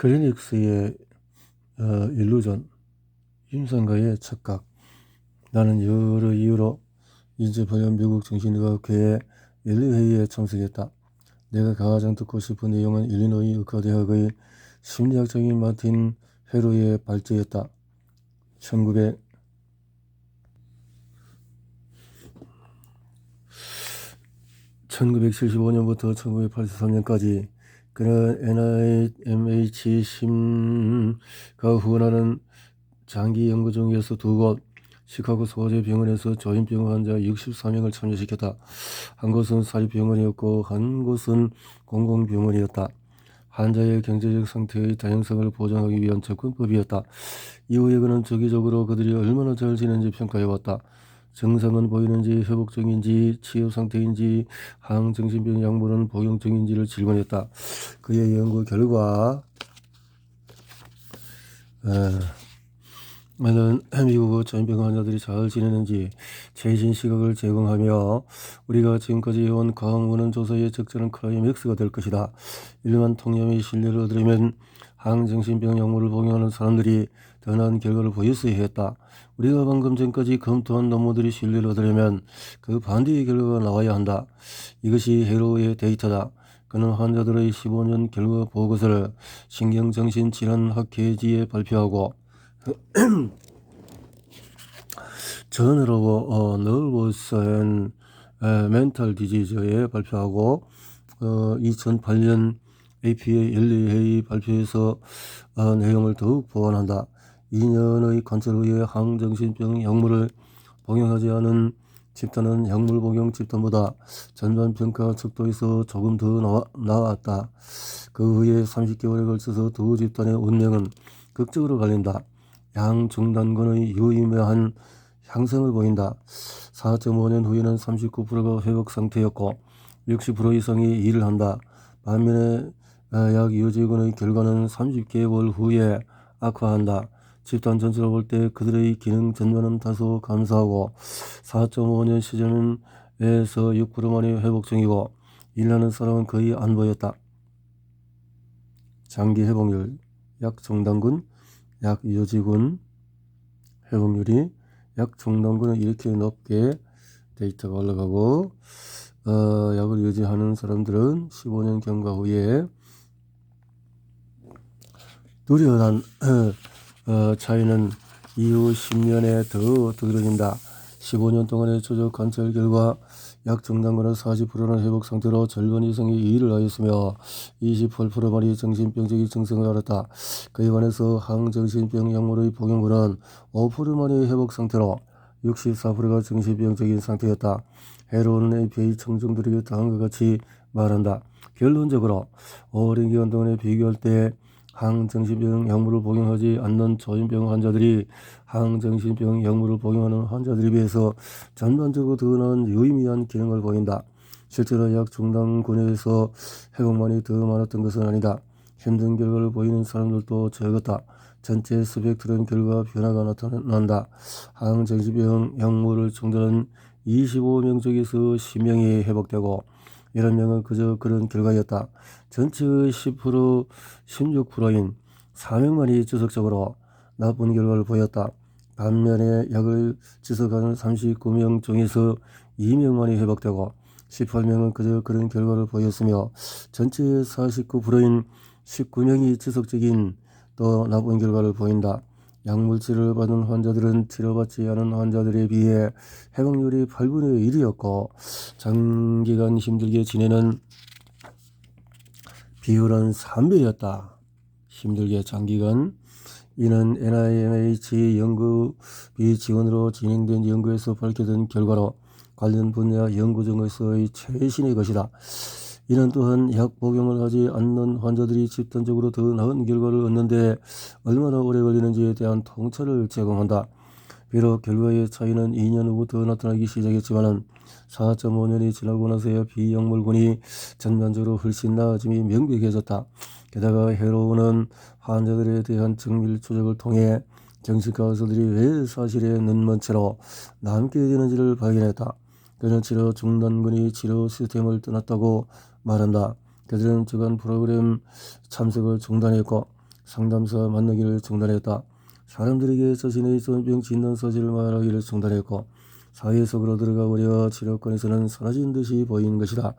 클리닉스의 일루전, 임상가의 착각. 나는 여러 이유로 2008년 미국 정신의학회의 연례회의에 참석했다. 내가 가장 듣고 싶은 내용은 일리노이 의과대학의 심리학자인 마틴 페로의 발제였다. 1975년부터 1983년까지 그는 NIMH 심가 후원하는 장기 연구 중에서 2곳, 시카고 소재 병원에서 조현병 환자 64명을 참여시켰다. 한 곳은 사립병원이었고 한 곳은 공공병원이었다. 환자의 경제적 상태의 다양성을 보장하기 위한 접근법이었다. 이후에 그는 주기적으로 그들이 얼마나 잘 지내는지 평가해왔다. 증상은 보이는지, 회복중인지, 치유 상태인지, 항정신병 약물은 복용 중인지를 질문했다. 그의 연구 결과 는 미국 전병 환자들이 잘 지내는지 최신 시각을 제공하며 우리가 지금까지 해온 과학문헌 조사의 적절한 클라이맥스가 될 것이다. 일반 통념의 신뢰를 얻으려면 항정신병 약물을 복용하는 사람들이 더 나은 결과를 보였어야 했다. 우리가 방금 전까지 검토한 논문들이 신뢰를 얻으려면 그 반대의 결과가 나와야 한다. 이것이 헤로의 데이터다. 그는 환자들의 15년 결과 보고서를 신경정신질환학회지에 발표하고 저널 오브 너버스 앤 멘탈 디지즈에 발표하고 2008년 APA 연례회의 발표에서 내용을 더욱 보완한다. 2년의 관찰 후에 항정신병 약물을 복용하지 않은 집단은 약물 복용 집단보다 전반평가 척도에서 조금 더 나았다. 그 후에 30개월에 걸쳐서 두 집단의 운명은 극적으로 갈린다. 양중단군의 유의미한 향상을 보인다. 4.5년 후에는 39%가 회복 상태였고 60% 이상이 일을 한다. 반면에 약 유지군의 결과는 30개월 후에 악화한다. 집단 전체로 볼 때 그들의 기능 전반은 다소 감소하고 4.5년 시점에서 6%만이 회복 중이고 일하는 사람은 거의 안 보였다. 장기 회복률, 약 중단군, 약 유지군 회복률이 약 중단군은 이렇게 높게 데이터가 올라가고 약을 유지하는 사람들은 15년 경과 후에 뚜렷한 차이는 이후 10년에 더 두드러진다. 15년 동안의 추적 관찰 결과 약 중단군은 40%는 회복 상태로 절반 이상이 일을 하였으며 28%만이 정신병적인 증상을 앓았다. 그에 관해서 항정신병 약물의 복용군은 5%만이 회복 상태로 64%가 정신병적인 상태였다. 헤로는 APA 청중들에게 다음과 같이 말한다. 결론적으로 오랜 기간 동안에 비교할 때 항정신병 약물을 복용하지 않는 조현병 환자들이 항정신병 약물을 복용하는 환자들에 비해서 전반적으로 더 나은 유의미한 기능을 보인다. 실제로 약 중단군에서 회복만이 더 많았던 것은 아니다. 힘든 결과를 보이는 사람들도 적었다. 전체 스펙트럼 결과 변화가 나타난다. 항정신병 약물을 중단한 25명 중에서 10명이 회복되고 11명은 그저 그런 결과였다. 전체의 10%, 16%인 4명만이 지속적으로 나쁜 결과를 보였다. 반면에 약을 지속하는 39명 중에서 2명만이 회복되고 18명은 그저 그런 결과를 보였으며 전체의 49%인 19명이 지속적인 또 나쁜 결과를 보인다. 약물 치료를 받은 환자들은 치료받지 않은 환자들에 비해 회복률이 8분의 1이었고 장기간 힘들게 지내는 비율은 3배였다. 힘들게 장기간. 이는 NIMH 연구비 지원으로 진행된 연구에서 밝혀진 결과로 관련 분야 연구 중에서의 최신의 것이다. 이는 또한 약 복용을 하지 않는 환자들이 집단적으로 더 나은 결과를 얻는데 얼마나 오래 걸리는지에 대한 통찰을 제공한다. 비록 결과의 차이는 2년 후부터 나타나기 시작했지만 4.5년이 지나고 나서야 비약물군이 전반적으로 훨씬 나아짐이 명백해졌다. 게다가 헤로는 환자들에 대한 정밀 추적을 통해 정신과 의사들이 왜 사실에 눈먼 채로 남게 되는지를 발견했다. 그는 치료 중단군이 치료 시스템을 떠났다고 말한다. 그들은 주간 프로그램 참석을 중단했고 상담사 만나기를 중단했다. 사람들에게 자신의 전병 진단 사실을 말하기를 중단했고 사회 속으로 들어가 버려 치료권에서는 사라진 듯이 보이는 것이다.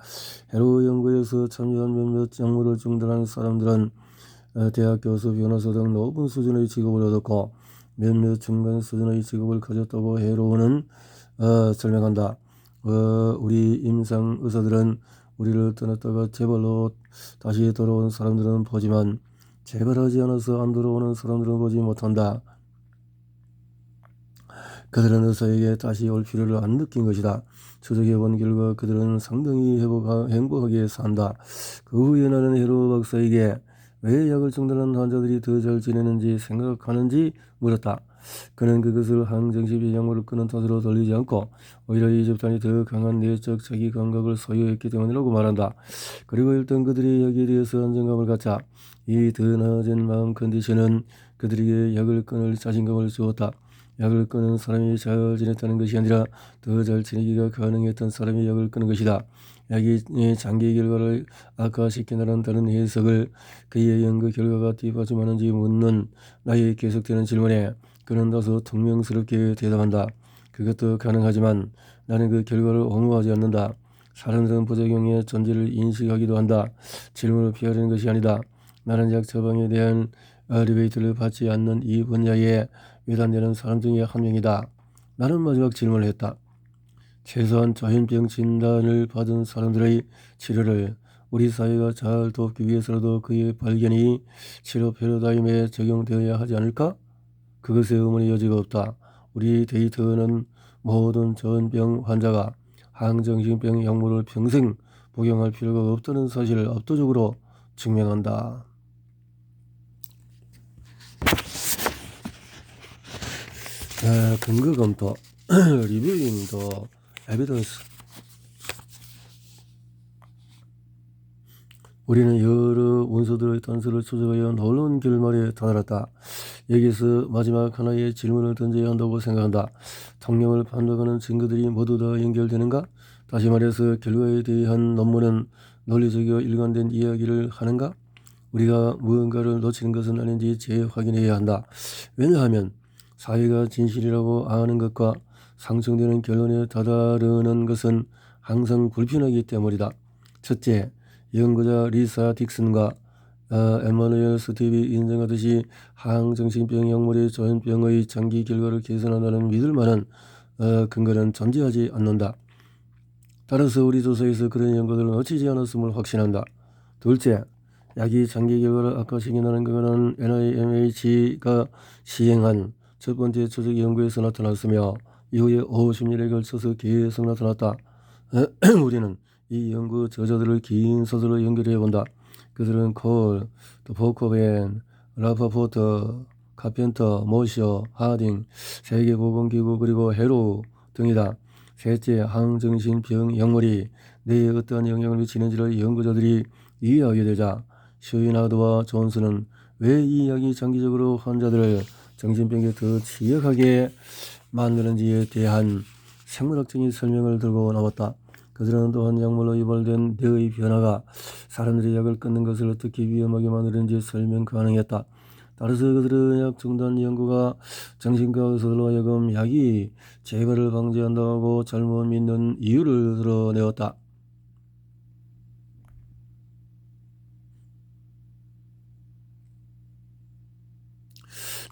해로 연구에서 참여한 몇몇 약물을 중단한 사람들은 대학 교수, 변호사 등 높은 수준의 직업을 얻었고 몇몇 중간 수준의 직업을 가졌다고 해로우는 설명한다. 우리 임상 의사들은 우리를 떠났다가 재발로 다시 돌아온 사람들은 보지만 재발하지 않아서 안 돌아오는 사람들은 보지 못한다. 그들은 의사에게 다시 올 필요를 안 느낀 것이다. 추적해본 결과 그들은 상당히 행복하게 산다. 그 후에 나는 헤로 박사에게 왜 약을 중단한 환자들이 더 잘 지내는지 생각하는지 물었다. 그는 그것을 항정신비 약물을 끊은 탓으로 돌리지 않고 오히려 이 집단이 더 강한 내적 자기 감각을 소유했기 때문이라고 말한다. 그리고 일단 그들이 여기에 대해서 안정감을 갖자. 이 더 나아진 마음 컨디션은 그들에게 약을 끊을 자신감을 주었다. 약을 끊은 사람이 잘 지냈다는 것이 아니라 더 잘 지내기가 가능했던 사람이 약을 끊은 것이다. 약이 장기 결과를 악화시킨다는 다른 해석을 그의 연구 결과가 뒷받침하는지 묻는 나의 계속되는 질문에 그는 다소 퉁명스럽게 대답한다. 그것도 가능하지만 나는 그 결과를 옹호하지 않는다. 사람들은 부작용의 존재를 인식하기도 한다. 질문을 피하려는 것이 아니다. 나는 약 처방에 대한 리베이트를 받지 않는 이 분야에 외단되는 사람 중에 한 명이다. 나는 마지막 질문을 했다. 최소한 전염병 진단을 받은 사람들의 치료를 우리 사회가 잘 돕기 위해서라도 그의 발견이 치료 패러다임에 적용되어야 하지 않을까? 그것에 의문의 여지가 없다. 우리 데이터는 모든 전병 환자가 항정신병 약물을 평생 복용할 필요가 없다는 사실을 압도적으로 증명한다. 근거 검토, 리뷰잉 더 에비던스. 우리는 여러 원소들의 단서를 추적하여 놀라운 결말에 다다랐다. 여기서 마지막 하나의 질문을 던져야 한다고 생각한다. 통념을 판단하는 증거들이 모두 다 연결되는가? 다시 말해서 결과에 대한 논문은 논리적이고 일관된 이야기를 하는가? 우리가 무언가를 놓치는 것은 아닌지 재확인해야 한다. 왜냐하면 사회가 진실이라고 아는 것과 상정되는 결론에 다다르는 것은 항상 불편하기 때문이다. 첫째, 연구자 리사 딕슨과 에마누엘 스티브이 인정하듯이 항정신병 약물이 전염병의 장기 결과를 개선한다는 믿을 만한 근거는 존재하지 않는다. 따라서 우리 조사에서 그런 연구들을 놓치지 않았음을 확신한다. 둘째, 약이 장기 결과를 악화시킨다는 것은 NIMH가 시행한 첫 번째 조직 연구에서 나타났으며 이후에 50년에 걸쳐서 계속 나타났다. 우리는 이 연구 저자들을 긴 서술로 연결해 본다. 그들은 콜, 보코벤, 라파포터, 카펜터, 모셔, 하딩, 세계보건기구 그리고 헤로우 등이다. 셋째, 항정신병 약물이 뇌에 어떠한 영향을 미치는지를 연구자들이 이해하게 되자 슈이나드와 존슨은 왜 이 약이 장기적으로 환자들을 정신병에 더 취약하게 만드는지에 대한 생물학적인 설명을 들고 나왔다. 그들은 또한 약물로 유발된 뇌의 변화가 사람들이 약을 끊는 것을 어떻게 위험하게 만드는지 설명 가능했다. 따라서 그들은 약 중단 연구가 정신과 의사들로 하여금 약이 재발을 방지한다고 잘못 믿는 이유를 드러내었다.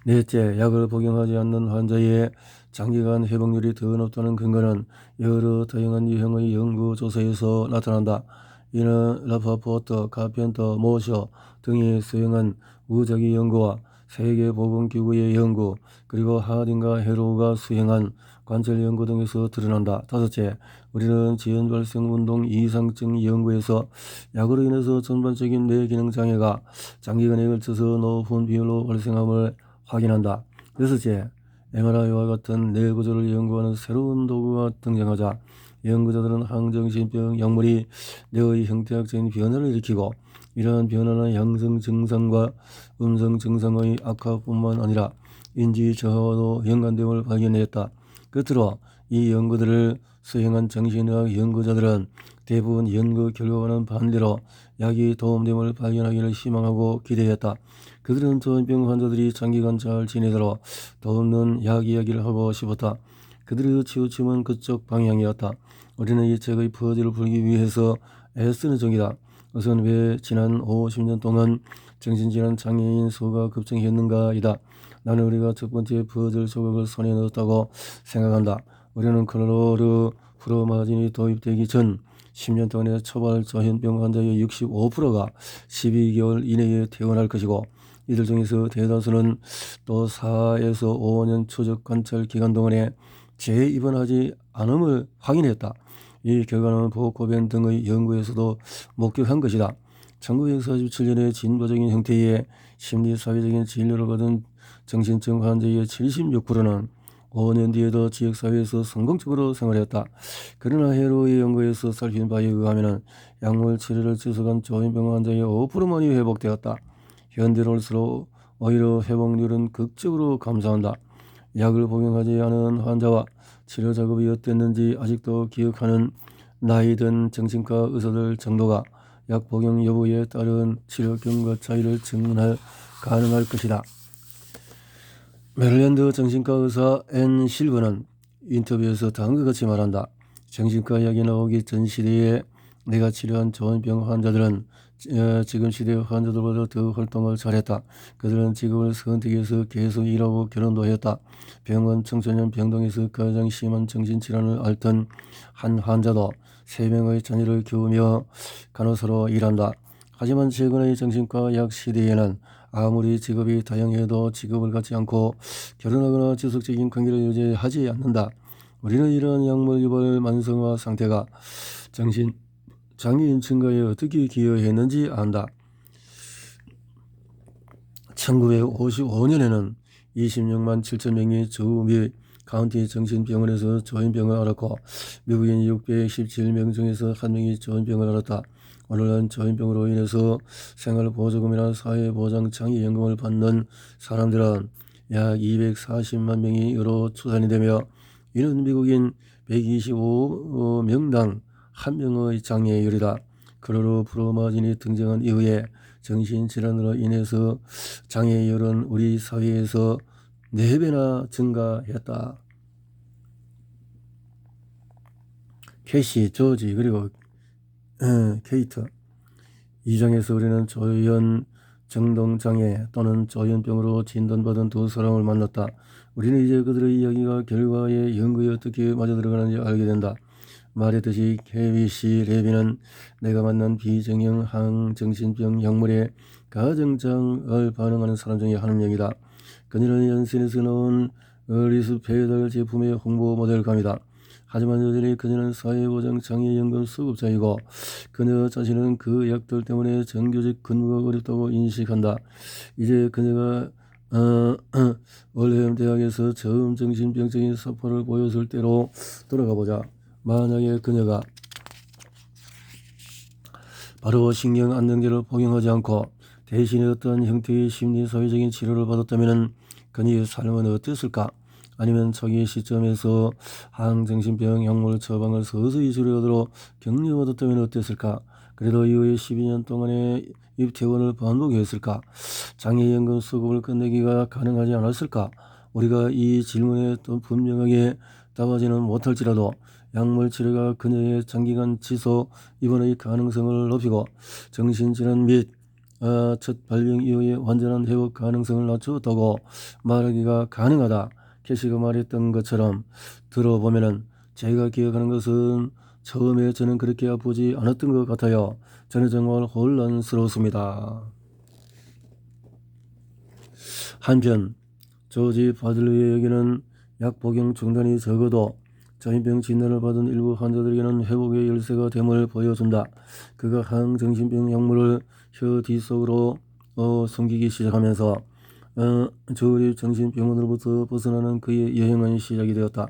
넷째, 약을 복용하지 않는 환자의 장기간 회복률이 더 높다는 근거는 여러 다양한 유형의 연구 조사에서 나타난다. 이는 라파포터, 카펜터, 모셔 등이 수행한 무작위 연구와 세계보건기구의 연구, 그리고 하딩과 헤로우가 수행한 관찰 연구 등에서 드러난다. 다섯째, 우리는 지연 발생 운동 이상증 연구에서 약으로 인해서 전반적인 뇌 기능 장애가 장기간에 걸쳐서 높은 비율로 발생함을 확인한다. 여섯째, MRI와 같은 뇌 구조를 연구하는 새로운 도구가 등장하자 연구자들은 항정신병 약물이 뇌의 형태학적인 변화를 일으키고 이러한 변화는 양성 증상과 음성 증상의 악화뿐만 아니라 인지 저하와도 연관됨을 발견했다. 끝으로 이 연구들을 수행한 정신의학 연구자들은 대부분 연구 결과와는 반대로 약이 도움됨을 발견하기를 희망하고 기대했다. 그들은 조현병 환자들이 장기간 잘 지내도록 도움는 약 이야기를 하고 싶었다. 그들의 치우침은 그쪽 방향이었다. 우리는 이 책의 퍼즐을 풀기 위해서 애쓰는 중이다. 우선 왜 지난 50년 동안 정신질환 장애인 수가 급증했는가이다. 나는 우리가 첫 번째 퍼즐 조각을 손에 넣었다고 생각한다. 우리는 클로르 프로마진이 도입되기 전 10년 동안의 초발 조현병 환자의 65%가 12개월 이내에 퇴원할 것이고 이들 중에서 대다수는 또 4에서 5년 추적 관찰 기간 동안에 재입원하지 않음을 확인했다. 이 결과는 보코벤 등의 연구에서도 목격한 것이다. 1947년에 진보적인 형태의 심리사회적인 진료를 받은 정신증 환자의 76%는 5년 뒤에도 지역사회에서 성공적으로 생활했다. 그러나 해로의 연구에서 살핀 바에 의하면 약물 치료를 지속한 조현병 환자의 5%만이 회복되었다. 현대로 올수록 오히려 회복률은 극적으로 감소한다. 약을 복용하지 않은 환자와 치료 작업이 어땠는지 아직도 기억하는 나이 든 정신과 의사들 정도가 약 복용 여부에 따른 치료 경과 차이를 증언할 가능할 것이다. 메릴랜드 정신과 의사 앤 실버는 인터뷰에서 다음과 같이 말한다. 정신과 약이 나오기 전 시대에 내가 치료한 조현병 환자들은 지금 시대의 환자들보다 더 활동을 잘했다. 그들은 직업을 선택해서 계속 일하고 결혼도 했다. 병원 청소년 병동에서 가장 심한 정신질환을 앓던 한 환자도 3명의 자녀를 키우며 간호사로 일한다. 하지만 최근의 정신과 약 시대에는 아무리 직업이 다양해도 직업을 갖지 않고 결혼하거나 지속적인 관계를 유지하지 않는다. 우리는 이러한 약물 유발 만성화 상태가 정신 장애인 증가에 어떻게 기여했는지 안다. 1955년에는 26만 7천 명이 주 및 카운티 정신병원에서 조현병을 앓았고 미국인 617명 중에서 1명이 조현병을 앓았다. 오늘날 조현병으로 인해서 생활보조금이나 사회보장장애연금을 받는 사람들은 약 240만 명이로 추산이 되며 이는 미국인 125명당 1명의 장애율이다. 클로르 프로마진이 등장한 이후에 정신질환으로 인해서 장애율은 우리 사회에서 4배나 증가했다. 캐시, 조지 그리고 케이트. 이 장에서 우리는 조현 정동장애 또는 조현병으로 진단받은 두 사람을 만났다. 우리는 이제 그들의 이야기가 결과의 연구에 어떻게 맞아들어가는지 알게 된다. 말했듯이 케이시 레비는 내가 만난 비정형 항정신병 약물에 가장 잘 반응하는 사람 중에 한 명이다. 그녀는 연센에서 나온 리스페달 제품의 홍보 모델감이다. 하지만 여전히 그녀는 사회보장장애연금 수급자이고 그녀 자신은 그 약들 때문에 정규직 근무가 어렵다고 인식한다. 이제 그녀가 월햄 대학에서 처음 정신병적인 사포를 보였을 때로 돌아가 보자. 만약에 그녀가 바로 신경 안정제를 복용하지 않고 대신에 어떤 형태의 심리사회적인 치료를 받았다면 그녀의 삶은 어땠을까? 아니면 초기 시점에서 항정신병 약물 처방을 서서히 줄여가도록 격려받았다면 어땠을까? 그래도 이후에 12년 동안의 입퇴원을 반복했을까? 장애연금 수급을 끝내기가 가능하지 않았을까? 우리가 이 질문에 또 분명하게 답하지는 못할지라도 약물 치료가 그녀의 장기간 지속 입원의 가능성을 높이고 정신질환 및 첫 발병 이후의 완전한 회복 가능성을 낮추었다고 말하기가 가능하다. 캐시가 말했던 것처럼 들어보면은 제가 기억하는 것은 처음에 저는 그렇게 아프지 않았던 것 같아요. 저는 정말 혼란스러웠습니다. 한편 조지 바들리에게는 약 복용 중단이 적어도 조현병 진단을 받은 일부 환자들에게는 회복의 열쇠가 됨을 보여준다. 그가 항정신병 약물을 혀 뒷속으로 숨기기 시작하면서 저울이 정신병원으로부터 벗어나는 그의 여행은 시작이 되었다.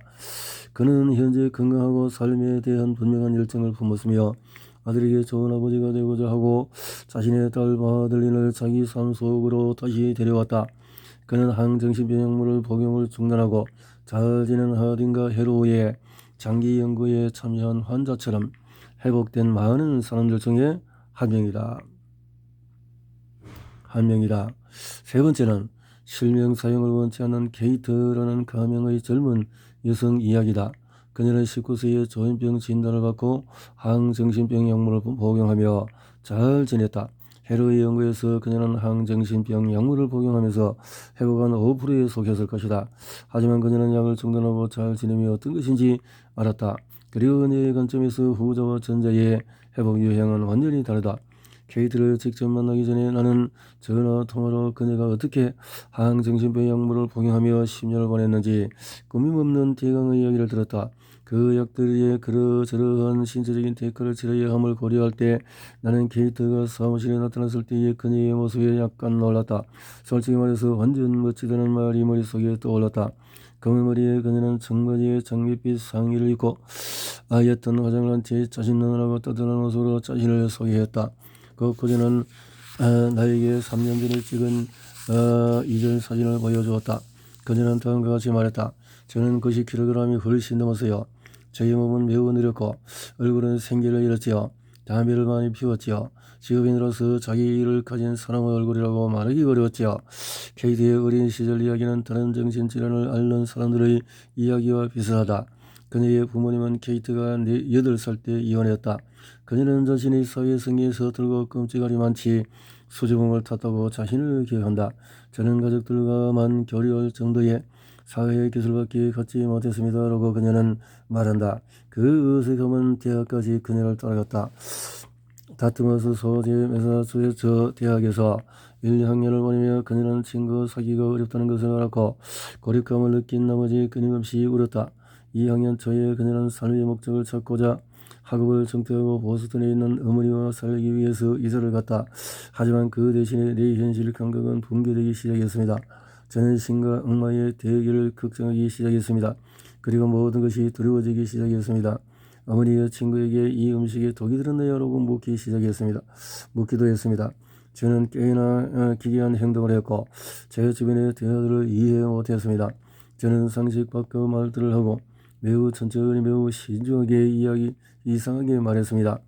그는 현재 건강하고 삶에 대한 분명한 열정을 품었으며 아들에게 좋은 아버지가 되고자 하고 자신의 딸 바들린을 자기 삶 속으로 다시 데려왔다. 그는 항정신병 약물을 복용을 중단하고 잘 지낸 하딘과 헤로우에 장기 연구에 참여한 환자처럼 회복된 많은 사람들 중에 한 명이다. 세 번째는 실명 사용을 원치 않는 케이트라는 가명의 젊은 여성 이야기다. 그녀는 19세에 조현병 진단을 받고 항정신병 약물을 복용하며 잘 지냈다. 헤로의 연구에서 그녀는 항정신병 약물을 복용하면서 회복한 5%에 속했을 것이다. 하지만 그녀는 약을 중단하고 잘 지내며 어떤 것인지 알았다. 그리고 그녀의 관점에서 후자와 전자의 회복 유형은 완전히 다르다. 케이트를 직접 만나기 전에 나는 전화 통화로 그녀가 어떻게 항정신병 약물을 복용하며 10년을 보냈는지 꾸밈없는 대강의 이야기를 들었다. 그 약들의 그러저러한 신체적인 대가를 치러야 함을 고려할 때 나는 케이트가 사무실에 나타났을 때의 그녀의 모습에 약간 놀랐다. 솔직히 말해서 완전 멋지다는 말이 머릿속에 떠올랐다. 검은 머리에 그녀는 청바지에 장밋빛 상의를 입고 아였던 화장을 한 채 자신 나느라고 따뜻한 모습으로 자신을 소개했다. 그녀는 나에게 3년 전에 찍은 이전 사진을 보여주었다. 그녀는 다음과 같이 말했다. 저는 90kg이 훨씬 넘었어요. 저의 몸은 매우 느렸고 얼굴은 생기를 잃었지요. 담배를 많이 피웠지요. 직업인으로서 자기 일을 가진 사람의 얼굴이라고 말하기 어려웠지요. 케이트의 어린 시절 이야기는 다른 정신질환을 앓는 사람들의 이야기와 비슷하다. 그녀의 부모님은 케이트가 8살 때 이혼했다. 그녀는 자신의 사회성에 서툴고 끔찍하리 많지 수줍음을 탔다고 자신을 기억한다. 저는 가족들과만 교류할 정도의 사회 기술밖에 갖지 못했습니다. 라고 그녀는 말한다. 그 어색함은 대학까지 그녀를 따라갔다. 다트머스 소재 매사추세츠 대학에서 1학년을 보내며 그녀는 친구 사귀기가 어렵다는 것을 알았고 고립감을 느낀 나머지 끊임없이 울었다. 2학년 초에 그녀는 삶의 목적을 찾고자 학업을 정퇴하고 보스턴에 있는 어머니와 살기 위해서 이사를 갔다. 하지만 그 대신에 내 현실 감각은 붕괴되기 시작했습니다. 저는 신과 악마의 대결을 걱정하기 시작했습니다. 그리고 모든 것이 두려워지기 시작했습니다. 어머니가 친구에게 이 음식에 독이 들었나요? 라고 묻기도 했습니다. 저는 꽤나 기괴한 행동을 했고 제 주변의 대화들을 이해 못했습니다. 저는 상식 밖의 말들을 하고 매우 천천히 매우 신중하게 이상하게 말했습니다.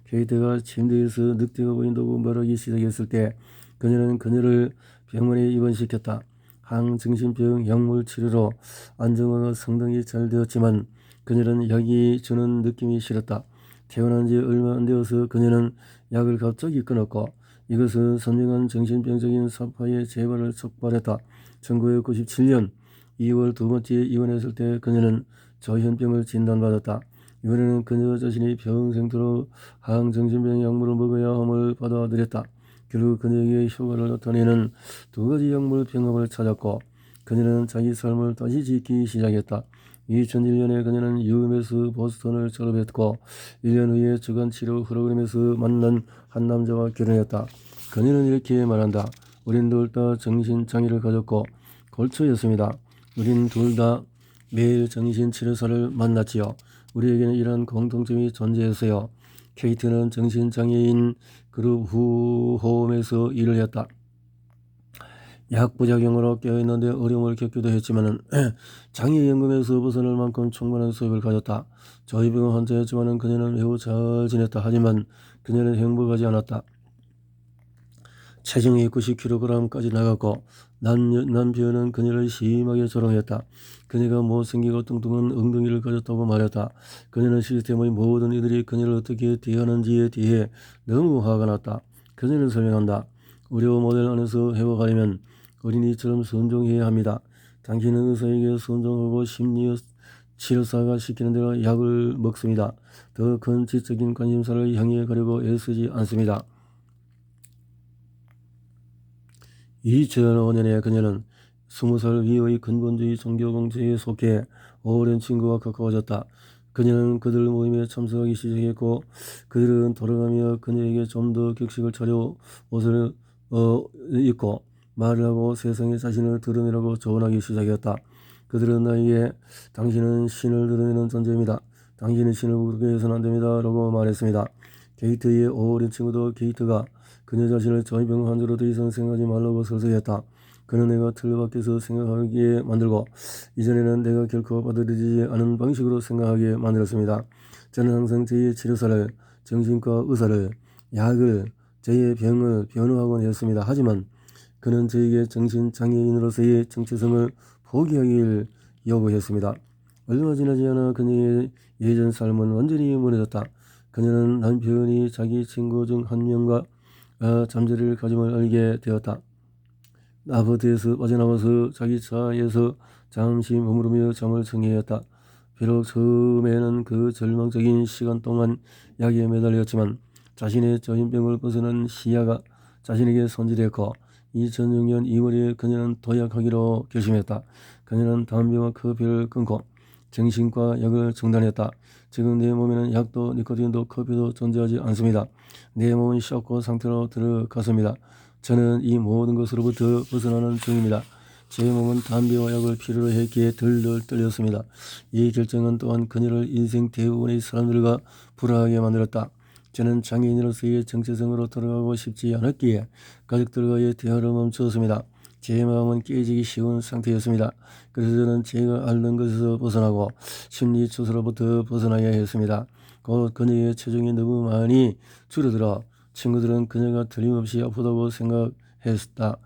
케이트가 침대에서 늑대가 보인다고 말하기 시작했을 때 그녀는 그녀를 병원에 입원시켰다. 항정신병 약물 치료로 안정화가 상당히 잘 되었지만 그녀는 약이 주는 느낌이 싫었다. 태어난 지 얼마 안 되어서 그녀는 약을 갑자기 끊었고 이것은 선명한 정신병적인 사파의 재발을 촉발했다. 1997년 2월 두 번째 입원했을 때 그녀는 조현병을 진단받았다. 이번에는 그녀 자신이 평생토록 항정신병 약물을 먹어야 함을 받아들였다. 결국 그녀에게 효과를 나타내는 두 가지 약물 병합을 찾았고 그녀는 자기 삶을 다시 짓기 시작했다. 2001년에 그녀는 UMS 보스턴을 졸업했고 1년 후에 주간 치료 프로그램에서 만난 한 남자와 결혼했다. 그녀는 이렇게 말한다. 우린 둘 다 정신장애를 가졌고 골초였습니다. 우린 둘 다 매일 정신치료사를 만났지요. 우리에게는 이런 공통점이 존재했어요. 케이트는 정신장애인 그룹 홈에서 일을 했다. 약 부작용으로 깨어있는데 어려움을 겪기도 했지만 장애연금에서 벗어날 만큼 충분한 수입을 가졌다. 저희병원 환자였지만 그녀는 매우 잘 지냈다. 하지만 그녀는 행복하지 않았다. 체중이 90kg까지 나갔고 남편은 그녀를 심하게 조롱했다. 그녀가 못생기고 뚱뚱한 엉덩이를 가졌다고 말했다. 그녀는 시스템의 모든 이들이 그녀를 어떻게 대하는지에 대해 너무 화가 났다. 그녀는 설명한다. 의료 모델 안에서 회복하려면 어린이처럼 순종해야 합니다. 당신은 의사에게 순종하고 심리치료사가 시키는 대로 약을 먹습니다. 더 큰 지적인 관심사를 향해 가려고 애쓰지 않습니다. 2005년에 그녀는 20살 위의 근본주의 종교공동체에 속해 오랜 친구와 가까워졌다. 그녀는 그들 모임에 참석하기 시작했고 그들은 돌아가며 그녀에게 좀 더 격식을 차려 옷을 입고 말을 하고 세상에 자신을 드러내라고 조언하기 시작했다. 그들은 나에게 당신은 신을 드러내는 존재입니다. 당신은 신을 그렇게 해서는 안 됩니다. 라고 말했습니다. 케이트의 어린 친구도 케이트가 그녀 자신을 조현병 환자로 더 이상 생각하지 말라고 설득했다. 그는 내가 틀밖에서 생각하게 만들고 이전에는 내가 결코 받아들이지 않은 방식으로 생각하게 만들었습니다. 저는 항상 저의 치료사를, 정신과 의사를, 약을, 저의 병을 변호하곤 했습니다. 하지만 그는 저에게 정신장애인으로서의 정체성을 포기하길 요구했습니다. 얼마 지나지 않아 그녀의 예전 삶은 완전히 무너졌다. 그녀는 남편이 자기 친구 중 한 명과 잠자리를 가짐을 알게 되었다. 아파트에서 빠져나와서 자기 차에서 잠시 머무르며 잠을 청했다. 비록 처음에는 그 절망적인 시간 동안 약에 매달렸지만 자신의 전염병을 벗어난 시야가 자신에게 손질했고 2006년 2월에 그녀는 도약하기로 결심했다. 그녀는 담배와 커피를 끊고 정신과 약을 중단했다. 지금 내 몸에는 약도 니코틴도 커피도 존재하지 않습니다. 내 몸은 셔코 상태로 들어갔습니다. 저는 이 모든 것으로부터 벗어나는 중입니다. 제 몸은 담배와 약을 필요로 했기에 덜덜 떨렸습니다. 이 결정은 또한 그녀를 인생 대부분의 사람들과 불화하게 만들었다. 저는 장애인으로서의 정체성으로 돌아가고 싶지 않았기에 가족들과의 대화를 멈추었습니다. 제 마음은 깨지기 쉬운 상태였습니다. 그래서 저는 제가 앓는 것에서 벗어나고 심리 추스로부터 벗어나야 했습니다. 곧 그녀의 체중이 너무 많이 줄어들어 친구들은 그녀가 틀림없이 아프다고 생각했다.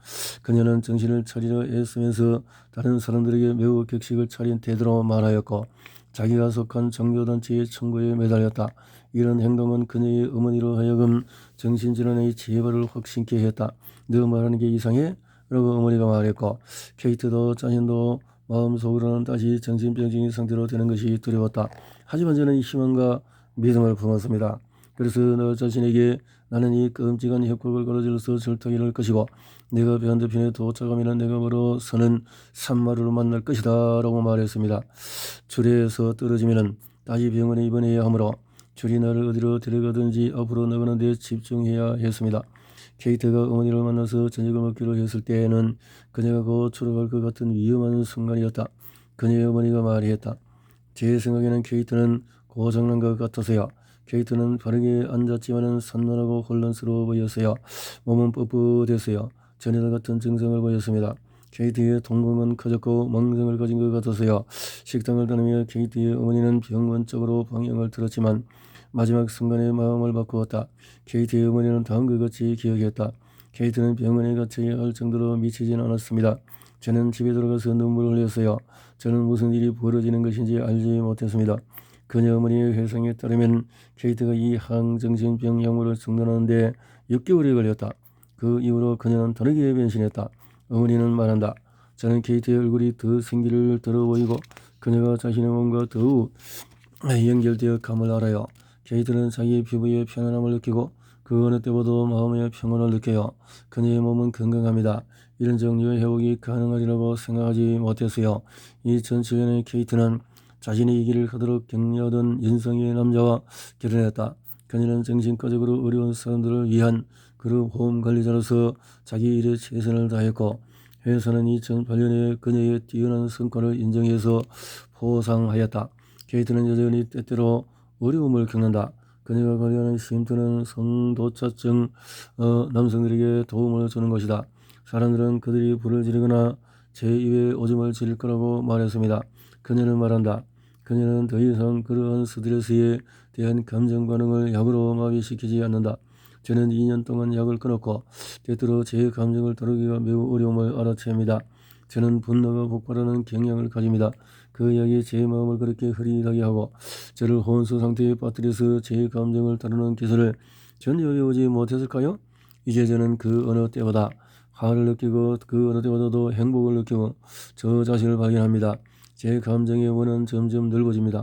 그녀는 정신을 차리려 애쓰면서 다른 사람들에게 매우 격식을 차린 태도로 말하였고 자기가 속한 종교단체의 청구에 매달렸다. 이런 행동은 그녀의 어머니로 하여금 정신질환의 재발을 확신케 했다. 너 말하는 게 이상해? 라고 어머니가 말했고 케이트도 자신도 마음속으로는 다시 정신병적인 상태로 되는 것이 두려웠다. 하지만 저는 희망과 믿음을 품었습니다. 그래서 너 자신에게 나는 이 끔찍한 협곡을 걸어질러서 절탁이 될 것이고 내가 반대편에 도착하면 내가 바로 서는 산마루를 만날 것이다 라고 말했습니다. 줄에서 떨어지면 다시 병원에 입원해야 하므로 줄이 나를 어디로 데려가든지 앞으로 나가는 데 집중해야 했습니다. 케이트가 어머니를 만나서 저녁을 먹기로 했을 때에는 그녀가 곧 졸업할 것 같은 위험한 순간이었다. 그녀의 어머니가 말했다. 제 생각에는 케이트는 고장난 것 같아서요. 케이트는 바르게 앉았지만은 산만하고 혼란스러워 보였어요. 몸은 뻣뻣했어요. 전에와 같은 증상을 보였습니다. 케이트의 동공은 커졌고 망성을 가진 것 같아서요. 식당을 다니며 케이트의 어머니는 병원 쪽으로 방향을 틀었지만 마지막 순간에 마음을 바꾸었다. 케이트의 어머니는 다음과 같이 기억했다. 케이트는 병원에 갇혀야 할 정도로 미치진 않았습니다. 저는 집에 들어가서 눈물을 흘렸어요. 저는 무슨 일이 벌어지는 것인지 알지 못했습니다. 그녀 어머니의 회상에 따르면 케이트가 이 항정신병 약물을 중단하는데 6개월이 걸렸다. 그 이후로 그녀는 다르게 변신했다. 어머니는 말한다. 저는 케이트의 얼굴이 더 생기를 들어 보이고 그녀가 자신의 몸과 더욱 연결되어 감을 알아요. 케이트는 자기의 피부에 편안함을 느끼고 그 어느 때보다도 마음의 평온을 느껴요. 그녀의 몸은 건강합니다. 이런 정도의 회복이 가능하리라고 생각하지 못했어요. 2007년에 케이트는 자신의 이 길을 가도록 격려하던 연상의 남자와 결혼했다. 그녀는 정신과적으로 어려운 사람들을 위한 그룹 보험 관리자로서 자기 일에 최선을 다했고 회사는 2008년에 그녀의 뛰어난 성과를 인정해서 포상하였다. 케이트는 여전히 때때로 어려움을 겪는다. 그녀가 관리하는 쉼터는 성도차증 남성들에게 도움을 주는 것이다. 사람들은 그들이 불을 지르거나 제 입에 오줌을 지를 거라고 말했습니다. 그녀는 말한다. 그녀는 더 이상 그러한 스트레스에 대한 감정 반응을 약으로 마비시키지 않는다. 저는 2년 동안 약을 끊었고 때때로 제 감정을 다루기가 매우 어려움을 알아챕니다. 저는 분노가 폭발하는 경향을 가집니다. 그 약이 제 마음을 그렇게 흐릿하게 하고 저를 혼수 상태에 빠뜨려서 제 감정을 다루는 기술을 전혀 배우지 못했을까요? 이제 저는 그 어느 때보다 화를 느끼고 그 어느 때보다도 행복을 느끼고 저 자신을 발견합니다. 제 감정의 원은 점점 넓어집니다.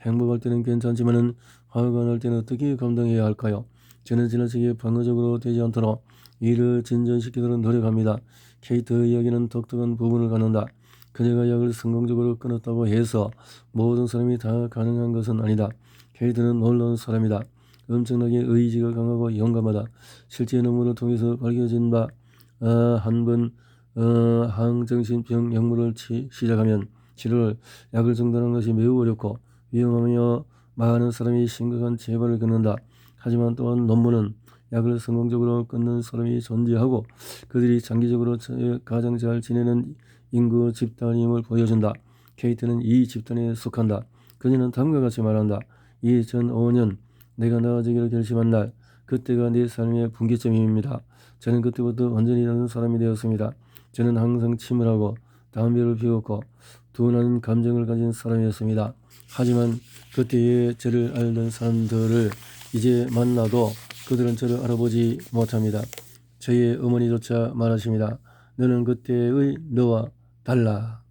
행복할 때는 괜찮지만은 화가 날 때는 어떻게 감당해야 할까요? 저는 지나치게 방어적으로 되지 않도록 이를 진전시키도록 노력합니다. 케이트 이야기는 독특한 부분을 갖는다. 그녀가 약을 성공적으로 끊었다고 해서 모든 사람이 다 가능한 것은 아니다. 케이트는 놀라운 사람이다. 엄청나게 의지가 강하고 용감하다. 실제 논문을 통해서 밝혀진 바 한번 항정신병 약물을 시작하면 치료를 약을 중단하는 것이 매우 어렵고 위험하며 많은 사람이 심각한 재발을 겪는다. 하지만 또한 논문은 약을 성공적으로 끊는 사람이 존재하고 그들이 장기적으로 가장 잘 지내는 인구 집단임을 보여준다. 케이트는 이 집단에 속한다. 그녀는 다음과 같이 말한다. 2005년 내가 나아지기로 결심한 날, 그때가 내 삶의 분기점입니다. 저는 그때부터 완전히 다른 사람이 되었습니다. 저는 항상 침울하고 담배를 피웠고 둔한 감정을 가진 사람이었습니다. 하지만 그때의 저를 알던 사람들을 이제 만나도 그들은 저를 알아보지 못합니다. 저의 어머니조차 말하십니다. 너는 그때의 너와 달라.